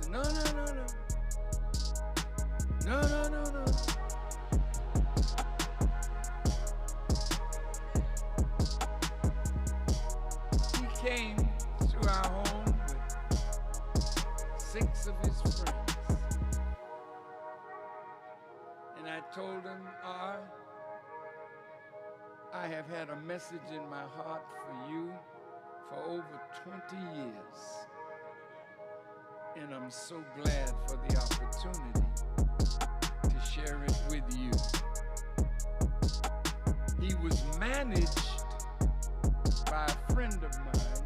No, no, no, no. No, no, no, no. He came to our home with 6 of his friends. And I told him, I have had a message in my heart for you for over 20 years. And I'm so glad for the opportunity to share it with you. He was managed by a friend of mine.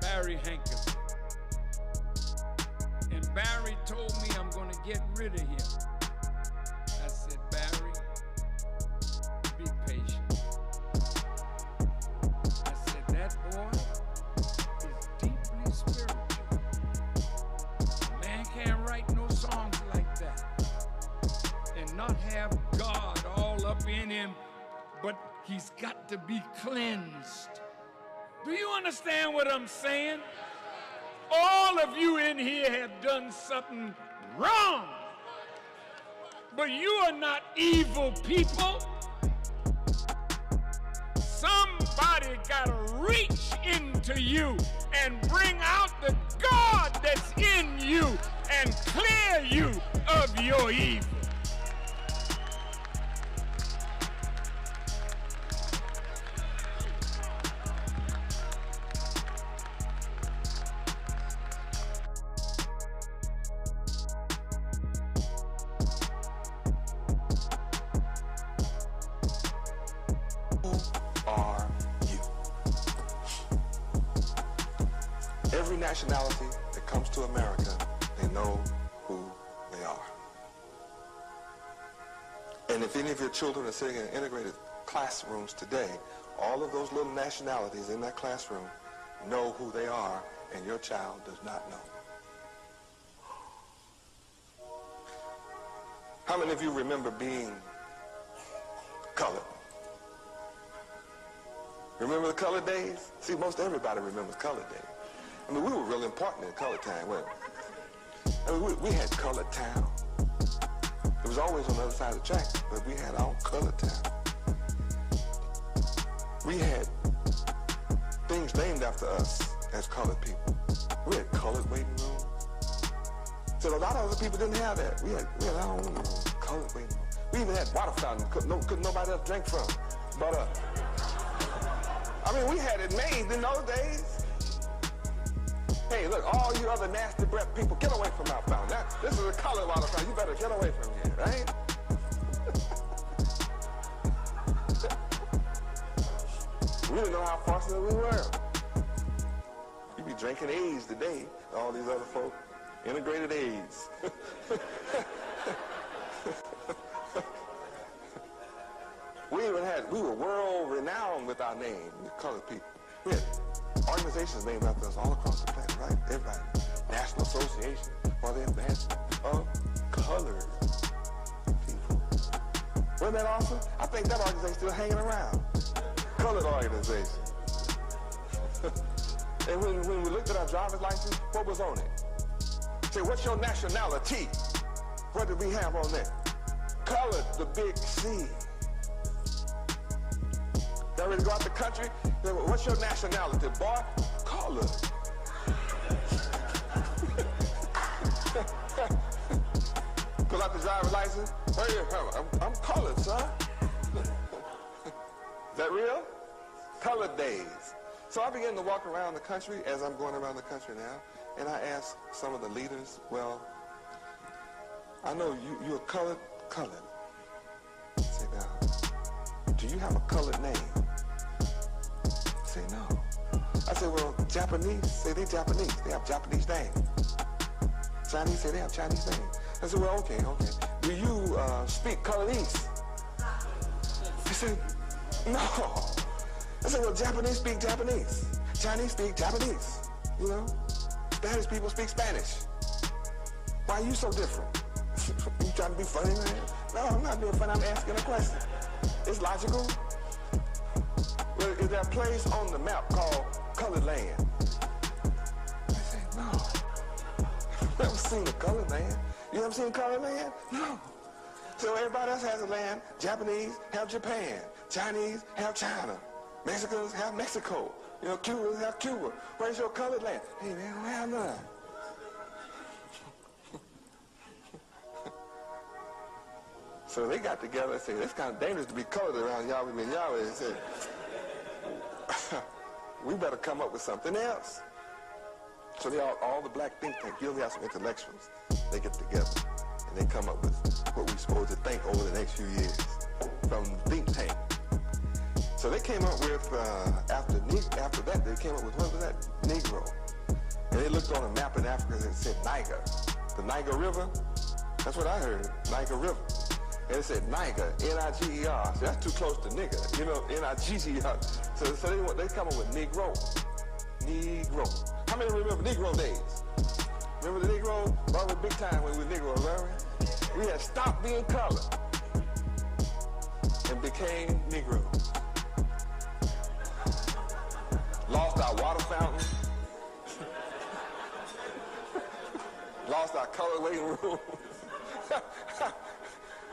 Barry Hankerson. And Barry told me I'm going to get rid of him. I said, Barry, be patient. I said, that boy is deeply spiritual. A man can't write no songs like that and not have God all up in him, but he's got to be cleansed. Do you understand what I'm saying? All of you in here have done something wrong, but you are not evil people. Somebody gotta reach into you and bring out the God that's in you and clear you of your evil. Every nationality that comes to America, they know who they are. And if any of your children are sitting in integrated classrooms today, all of those little nationalities in that classroom know who they are, and your child does not know. How many of you remember being colored? Remember the colored days? See, most everybody remembers colored days. I mean, we were really important in colored time, weren't we? I mean, we had colored town. It was always on the other side of the track, but we had our own colored town. We had things named after us as colored people. We had colored waiting rooms. So a lot of other people didn't have that. We had our own colored waiting room. We even had water fountains couldn't nobody else drink from but us. I mean, we had it made in those days. Hey, look, all you other nasty breath people, get away from our fountain. This is a colored water fountain. You better get away from here, right? We didn't know how fortunate we were. You be drinking A's today, all these other folk, integrated A's. We were world renowned with our name, the colored people. We had organizations named after us all across the planet, right? Everybody. National Association for the Advancement of Colored People. Wasn't that awesome? I think that organization's still hanging around. Colored organization. And when we looked at our driver's license, what was on it? Say, what's your nationality? What did we have on there? Colored, the big C. Y'all ready to go out the country? What's your nationality, boy? Colored. Pull out the driver's license. Hey, I'm colored, son. Is that real? Colored days. So I began to walk around the country as I'm going around the country now, and I asked some of the leaders, well, I know you're colored. I say, now, do you have a colored name? I say, no. I say, well, Japanese say they Japanese. They have Japanese names. Chinese say they have Chinese names. I said, well, okay. Do you speak Colorese? He said, no. I said, well, Japanese speak Japanese. Chinese speak Japanese. You know? Spanish people speak Spanish. Why are you so different? You trying to be funny, man? No, I'm not being funny. I'm asking a question. It's logical. Well, is there a place on the map called Colored Land? They say, no. I've never seen a colored land. You ever seen colored land? No. So everybody else has a land. Japanese have Japan. Chinese have China. Mexicans have Mexico. You know, Cubans have Cuba. Where's your colored land? Hey, man, don't have none. So they got together and said, it's kind of dangerous to be colored around Yahweh and Yahweh. They said, we better come up with something else. So they all the black think tanks, you only have some intellectuals. They get together and they come up with what we're supposed to think over the next few years from the think tank. So they came up with, after that, they came up with, what was that? Negro. And they looked on a map in Africa and it said Niger. The Niger River, that's what I heard, Niger River. And it said Niger, N-I-G-E-R. So that's too close to nigger, you know, N-I-G-G-E-R. So they come up with Negro. Negro. How many remember Negro days? Remember the Negro? Well, we big time when we were Negro, remember? We had stopped being colored and became Negroes. Lost our water fountain. Lost our color waiting room.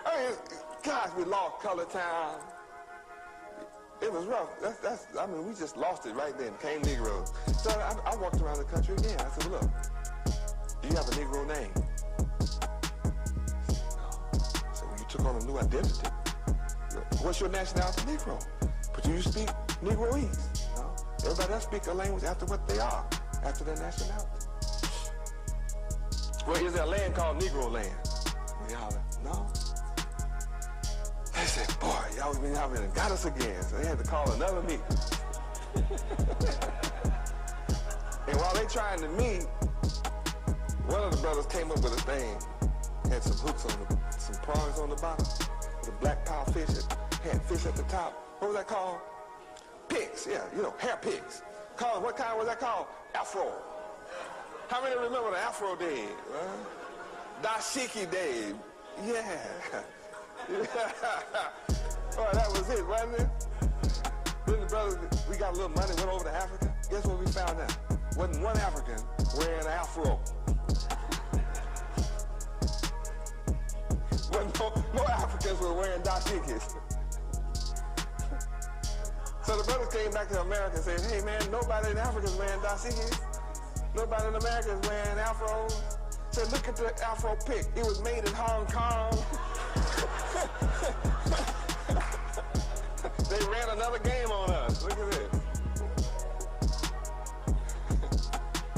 I mean, gosh, we lost Color Town. It was rough. I mean, we just lost it right then, became Negroes. So I walked around the country again. I said, well, look, do you have a Negro name? No. So you took on a new identity. What's your nationality? Negro. But do you speak Negroese? No. Everybody else speaks a language after what they are, after their nationality. Well, is there a land called Negro land? We hollered, no. They said, boy, y'all got us again. So they had to call another meeting. And while they trying to meet, one of the brothers came up with a thing, had some hooks on some prongs on the bottom, with a black power fish, had fish at the top. What was that called? Pigs, yeah, you know, hair pigs. What kind was that called? Afro. How many remember the Afro days? Dashiki Day. Yeah. Boy, that was it, wasn't it? Then the brothers, we got a little money, went over to Africa. Guess what we found out? Wasn't one African wearing an afro. Wasn't no Africans were wearing dashikis. So the brothers came back to America and said, hey man, nobody in Africa is wearing dashikis. Nobody in America is wearing afros. Said, look at the afro pick. It was made in Hong Kong. They ran another game on us. Look at this.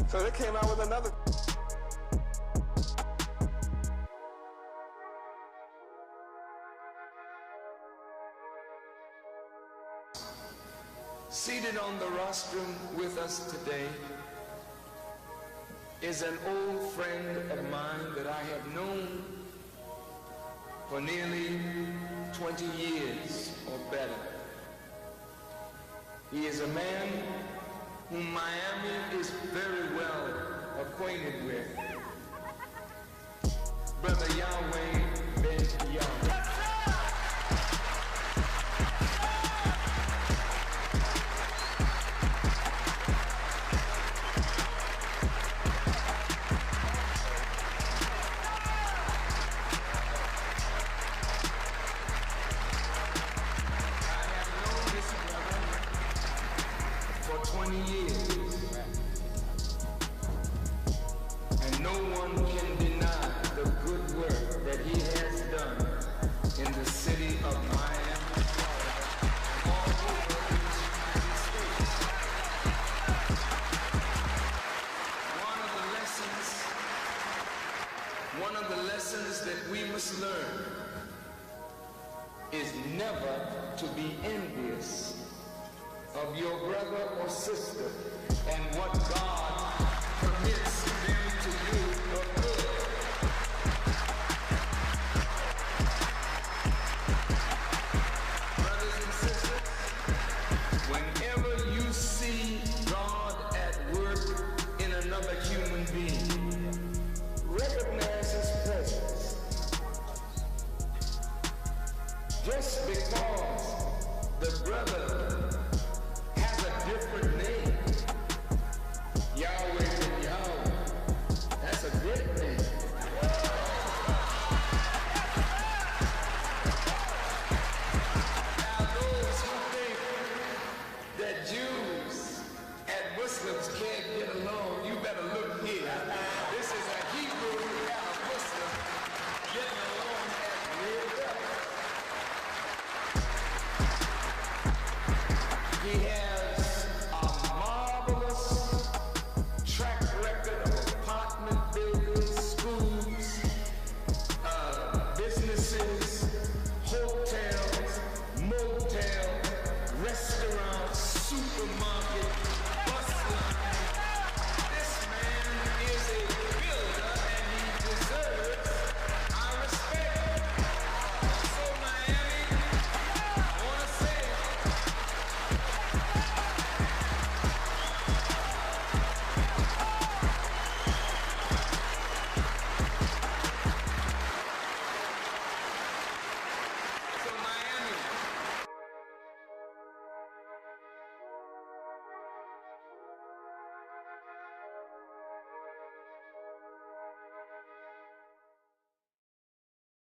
So they came out with another. Seated on the rostrum with us today is an old friend of mine that I have known for nearly 20 years or better. He is a man whom Miami is very well acquainted with. Brother Yahweh Ben Yahweh. One of the lessons that we must learn is never to be envious of your brother or sister and what God permits them to do for good. Brothers and sisters, whenever you see God at work in another human being, recognize his presence. Just because the brother